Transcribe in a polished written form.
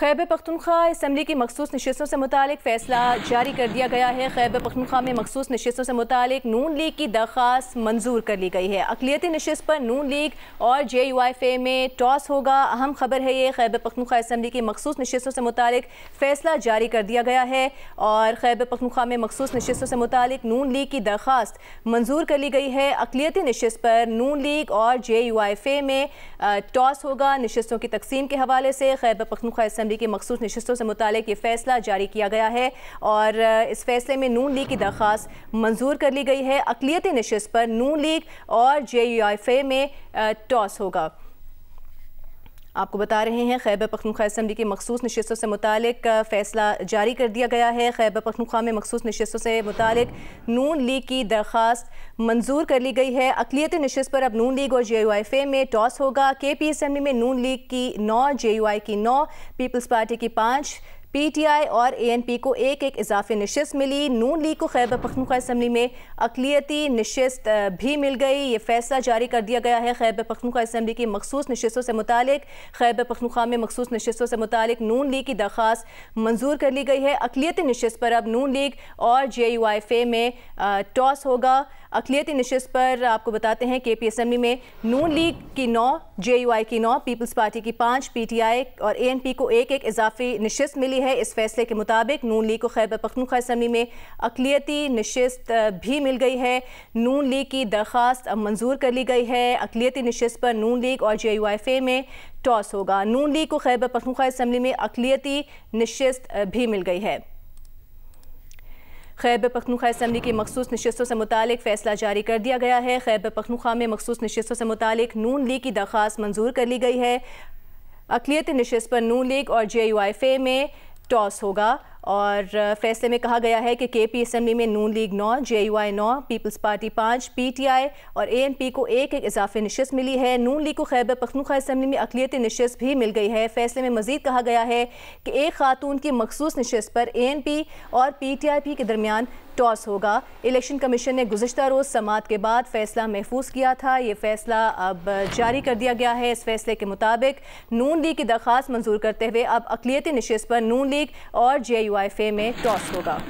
Khyber Pakhtunkhwa assembly की मखसूस नशिस्तों से मुतालिक फ़ैसला जारी कर दिया गया है। खैबर पख्तूनख्वा में मखसूस नशिस्तों से मुतालिक नून लीग की दरख्वास्त मंजूर कर ली गई है। अक़लियती नशिस्त पर नून लीग और JUIFA में टॉस होगा। अहम खबर है ये, खैबर पख्तूनख्वा असम्बली की मखसूस नशिस्तों से मुतालिक फ़ैसला जारी कर दिया गया है और खैबर पख्तूनख्वा में मखसूस नशिस्तों से मुतालिक नून लीग की दरख्वास्त मंजूर कर ली गई है। अक़लियती नशिस्त पर नून लीग और JUIFA में टॉस होगा। नशिस्तों की तकसीम के हवाले से खैबर पख्तूनख्वा असम्बली की मखसूस नशिस्तों से मुतालिक ये फ़ैसला जारी किया गया है और इस फ़ैसले में नून लीग की दरख्वास्त मंजूर कर ली गई है। अक़लियती नशिस्त पर नून लीग और JUIFA में टॉस होगा। आपको बता रहे हैं खैबर पख्तूनख्वा असम्बली की मखसूस नशिस्तों से मुतालिक फ़ैसला जारी कर दिया गया है। खैबर पख्तूनख्वा में मखसूस नशिस्तों से मुतालिक नून लीग की दरख्वास्त मंजूर कर ली गई है। अक़लियती नशिस्त पर अब नून लीग और JUIFA में टॉस होगा। KP असम्बली में नून लीग की 9, JUI की 9, पीपल्स पार्टी की 5, PTI और ANP को एक इजाफी नशिस्त मिली। नून लीग को खैबर पख्तूनख्वा असम्बली में अक़लियती नशिस्त भी मिल गई। ये फ़ैसला जारी कर दिया गया है। खैबर पख्तूनख्वा असम्बली की मखसूस नशिस्तों से मुतालिक खैबर पख्तूनख्वा में मखसूस नशिस्तों से मुतालिक नून लीग की दरख्वास्त मंजूर कर ली गई है। अक़लियती नशिस्त पर अब नून लीग और JUIFA में टॉस होगा। अक़लियती नशिस्त पर आपको बताते हैं KP असम्बली में नून लीग की 9, JUI की 9, पीपल्स पार्टी की 5, PTI और ANP को एक इजाफी नशिस्त मिली है। इस फैसले के मुताबिक नून लीग को खैबर पख्तूनख्वा असम्बली में अक़लियती नशिस्त भी मिल गई है। नून लीग की दरख्वास्त अब मंजूर कर ली गई है। अक़लियती नशिस्त पर नून लीग और JUIFA में टॉस होगा। नून लीग को खैबर पख्तूनख्वा असम्बली में अक़लियती नशिस्त भी मिल गई है। खैबर पख्तूनख्वा असम्बली की मखसूस नशिस्तों से मुतालिक फ़ैसला जारी कर दिया गया है। खैबर पख्तूनख्वा में मखसूस नशिस्तों से मुतालिक नून लीग की दरख्वास्त मंजूर कर ली गई है। अक़लियती नशिस्त पर नून लीग और JUIFA में टॉस होगा और फ़ैसले में कहा गया है कि KP असम्बली में Noon league 9, JUI 9, peoples party 5, PTI और ANP को एक इजाफी नशिस्त मिली है। नून लीग को खैबर पख्तूनख्वा असम्बली में अक़लियती नशिस्त भी मिल गई है। फ़ैसले में मज़ीद कहा गया है कि एक खातून की मखसूस नशिस्त पर ANP और PTIP के दरमियान टॉस होगा। इलेक्शन कमीशन ने गुज़िश्ता रोज़ समाअत के बाद फ़ैसला महफूज किया था। ये फ़ैसला अब जारी कर दिया गया है। इस फ़ैसले के मुताबिक नून लीग की दरख्वास्त मंजूर करते हुए अब अक़लियती नशिस्त पर नून लीग और JUIFA में टॉस होगा।